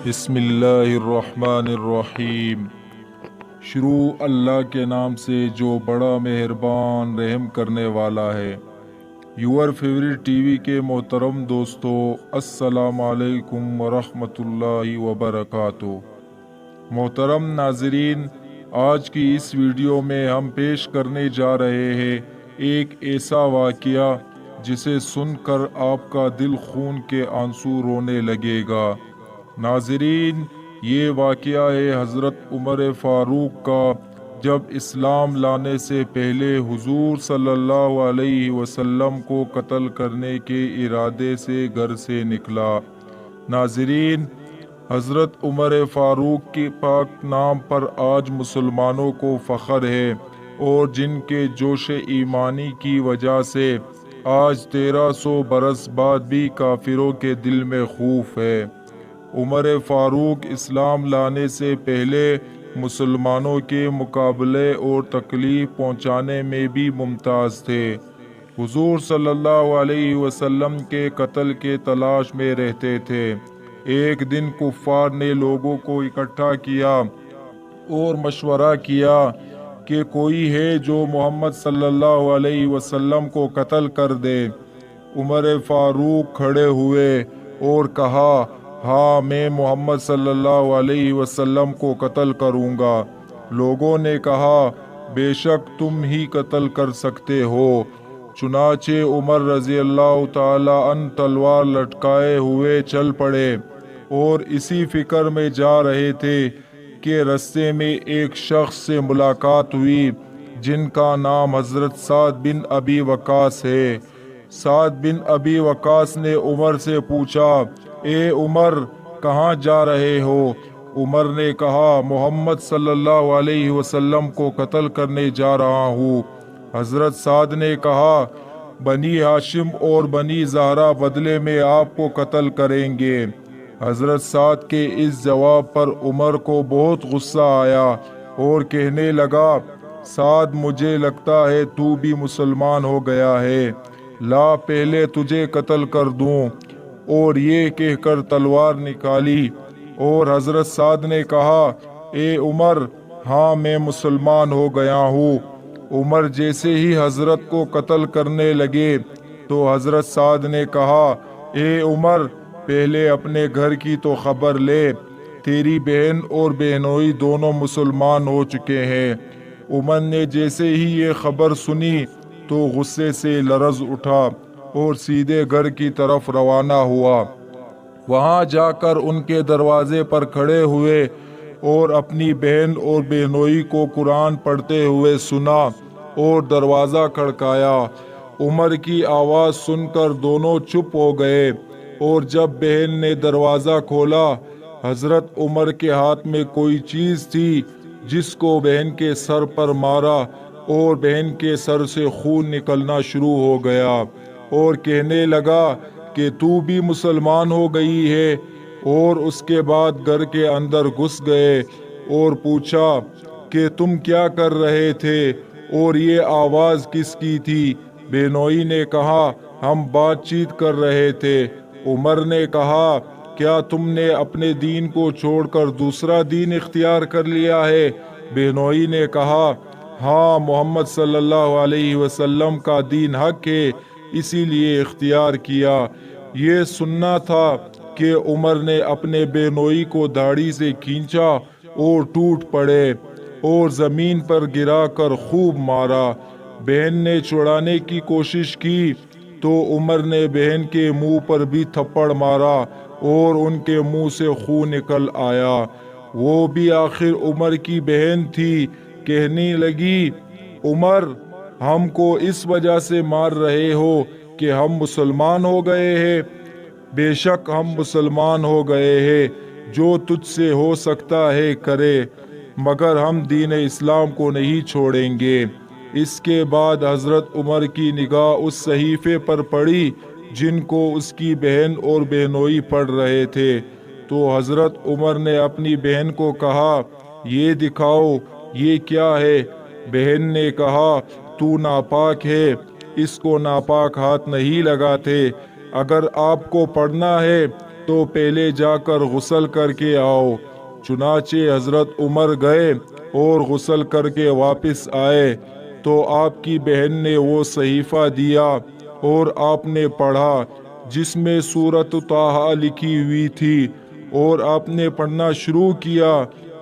بسم اللہ الرحمن الرحیم۔ شروع اللہ کے نام سے جو بڑا مہربان رحم کرنے والا ہے۔ یور فیوریٹ ٹی وی کے محترم دوستو، السلام علیکم ورحمۃ اللہ وبرکاتہ۔ محترم ناظرین، آج کی اس ویڈیو میں ہم پیش کرنے جا رہے ہیں ایک ایسا واقعہ جسے سن کر آپ کا دل خون کے آنسو رونے لگے گا۔ ناظرین، یہ واقعہ ہے حضرت عمر فاروق کا، جب اسلام لانے سے پہلے حضور صلی اللہ علیہ وسلم کو قتل کرنے کے ارادے سے گھر سے نکلا۔ ناظرین، حضرت عمر فاروق کے پاک نام پر آج مسلمانوں کو فخر ہے، اور جن کے جوش ایمانی کی وجہ سے آج 1300 برس بعد بھی کافروں کے دل میں خوف ہے۔ عمر فاروق اسلام لانے سے پہلے مسلمانوں کے مقابلے اور تکلیف پہنچانے میں بھی ممتاز تھے۔ حضور صلی اللہ علیہ وسلم کے قتل کے تلاش میں رہتے تھے۔ ایک دن کفار نے لوگوں کو اکٹھا کیا اور مشورہ کیا کہ کوئی ہے جو محمد صلی اللہ علیہ وسلم کو قتل کر دے۔ عمر فاروق کھڑے ہوئے اور کہا، ہاں، میں محمد صلی اللہ علیہ وسلم کو قتل کروں گا۔ لوگوں نے کہا، بے شک تم ہی قتل کر سکتے ہو۔ چنانچہ عمر رضی اللہ تعالی عنہ تلوار لٹکائے ہوئے چل پڑے، اور اسی فکر میں جا رہے تھے کہ رستے میں ایک شخص سے ملاقات ہوئی جن کا نام حضرت سعد بن ابی وقاص ہے۔ سعد بن ابی وقاص نے عمر سے پوچھا، اے عمر، کہاں جا رہے ہو؟ عمر نے کہا، محمد صلی اللہ علیہ وسلم کو قتل کرنے جا رہا ہوں۔ حضرت سعد نے کہا، بنی ہاشم اور بنی زہرہ بدلے میں آپ کو قتل کریں گے۔ حضرت سعد کے اس جواب پر عمر کو بہت غصہ آیا اور کہنے لگا، سعد، مجھے لگتا ہے تو بھی مسلمان ہو گیا ہے، لا پہلے تجھے قتل کر دوں۔ اور یہ کہہ کر تلوار نکالی، اور حضرت سعد نے کہا، اے عمر، ہاں، میں مسلمان ہو گیا ہوں۔ عمر جیسے ہی حضرت کو قتل کرنے لگے تو حضرت سعد نے کہا، اے عمر، پہلے اپنے گھر کی تو خبر لے، تیری بہن اور بہنوئی دونوں مسلمان ہو چکے ہیں۔ عمر نے جیسے ہی یہ خبر سنی تو غصے سے لرز اٹھا اور سیدھے گھر کی طرف روانہ ہوا۔ وہاں جا کر ان کے دروازے پر کھڑے ہوئے اور اپنی بہن اور بہنوئی کو قرآن پڑھتے ہوئے سنا اور دروازہ کھڑکایا۔ عمر کی آواز سن کر دونوں چپ ہو گئے، اور جب بہن نے دروازہ کھولا، حضرت عمر کے ہاتھ میں کوئی چیز تھی جس کو بہن کے سر پر مارا، اور بہن کے سر سے خون نکلنا شروع ہو گیا، اور کہنے لگا کہ تو بھی مسلمان ہو گئی ہے۔ اور اس کے بعد گھر کے اندر گھس گئے اور پوچھا کہ تم کیا کر رہے تھے اور یہ آواز کس کی تھی؟ بہنوئی نے کہا، ہم بات چیت کر رہے تھے۔ عمر نے کہا، کیا تم نے اپنے دین کو چھوڑ کر دوسرا دین اختیار کر لیا ہے؟ بہنوئی نے کہا، ہاں، محمد صلی اللہ علیہ وسلم کا دین حق ہے، اسی لیے اختیار کیا۔ یہ سننا تھا کہ عمر نے اپنے بہنوئی کو داڑھی سے کھینچا اور ٹوٹ پڑے اور زمین پر گرا کر خوب مارا۔ بہن نے چھڑانے کی کوشش کی تو عمر نے بہن کے منہ پر بھی تھپڑ مارا اور ان کے منہ سے خون نکل آیا۔ وہ بھی آخر عمر کی بہن تھی، کہنے لگی، عمر، ہم کو اس وجہ سے مار رہے ہو کہ ہم مسلمان ہو گئے ہیں؟ بے شک ہم مسلمان ہو گئے ہیں، جو تجھ سے ہو سکتا ہے کرے، مگر ہم دین اسلام کو نہیں چھوڑیں گے۔ اس کے بعد حضرت عمر کی نگاہ اس صحیفے پر پڑی جن کو اس کی بہن اور بہنوئی پڑھ رہے تھے، تو حضرت عمر نے اپنی بہن کو کہا، یہ دکھاؤ، یہ کیا ہے؟ بہن نے کہا، تو ناپاک ہے، اس کو ناپاک ہاتھ نہیں لگاتے۔ اگر آپ کو پڑھنا ہے تو پہلے جا کر غسل کر کے آؤ۔ چنانچہ حضرت عمر گئے اور غسل کر کے واپس آئے تو آپ کی بہن نے وہ صحیفہ دیا اور آپ نے پڑھا جس میں سورۃ طٰہٰ لکھی ہوئی تھی، اور آپ نے پڑھنا شروع کیا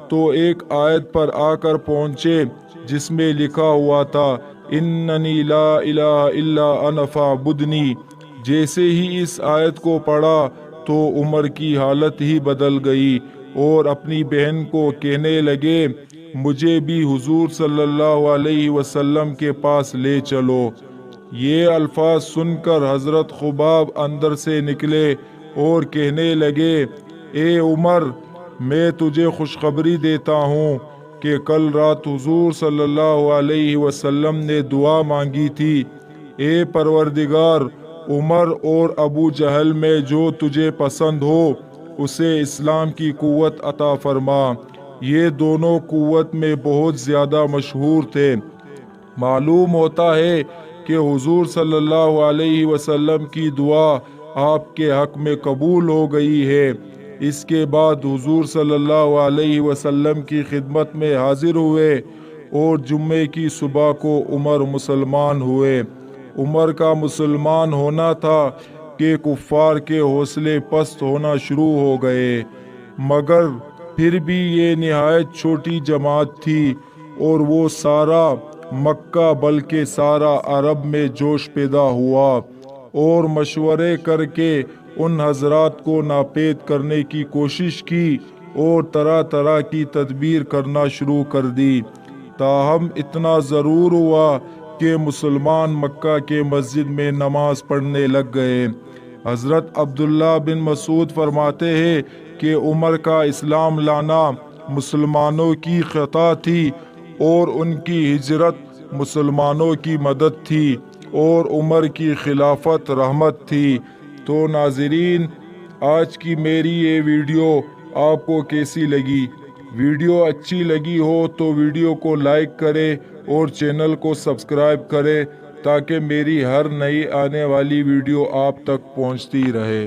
تو ایک آیت پر آ کر پہنچے جس میں لکھا ہوا تھا اننی لا الہ الا انا فاعبدنی۔ جیسے ہی اس آیت کو پڑھا تو عمر کی حالت ہی بدل گئی اور اپنی بہن کو کہنے لگے مجھے بھی حضور صلی اللہ علیہ وسلم کے پاس لے چلو۔ یہ الفاظ سن کر حضرت خباب اندر سے نکلے اور کہنے لگے اے عمر، میں تجھے خوشخبری دیتا ہوں کہ کل رات حضور صلی اللہ علیہ وسلم نے دعا مانگی تھی، اے پروردگار، عمر اور ابو جہل میں جو تجھے پسند ہو اسے اسلام کی قوت عطا فرما۔ یہ دونوں قوت میں بہت زیادہ مشہور تھے۔ معلوم ہوتا ہے کہ حضور صلی اللہ علیہ وسلم کی دعا آپ کے حق میں قبول ہو گئی ہے۔ اس کے بعد حضور صلی اللہ علیہ وسلم کی خدمت میں حاضر ہوئے اور جمعے کی صبح کو عمر مسلمان ہوئے۔ عمر کا مسلمان ہونا تھا کہ کفار کے حوصلے پست ہونا شروع ہو گئے، مگر پھر بھی یہ نہایت چھوٹی جماعت تھی اور وہ سارا مکہ بلکہ سارا عرب میں جوش پیدا ہوا اور مشورے کر کے ان حضرات کو ناپید کرنے کی کوشش کی اور طرح طرح کی تدبیر کرنا شروع کر دی۔ تاہم اتنا ضرور ہوا کہ مسلمان مکہ کے مسجد میں نماز پڑھنے لگ گئے۔ حضرت عبداللہ بن مسعود فرماتے ہیں کہ عمر کا اسلام لانا مسلمانوں کی خطا تھی اور ان کی ہجرت مسلمانوں کی مدد تھی اور عمر کی خلافت رحمت تھی۔ تو ناظرین، آج کی میری یہ ویڈیو آپ کو کیسی لگی؟ ویڈیو اچھی لگی ہو تو ویڈیو کو لائک کرے اور چینل کو سبسکرائب کرے تاکہ میری ہر نئی آنے والی ویڈیو آپ تک پہنچتی رہے۔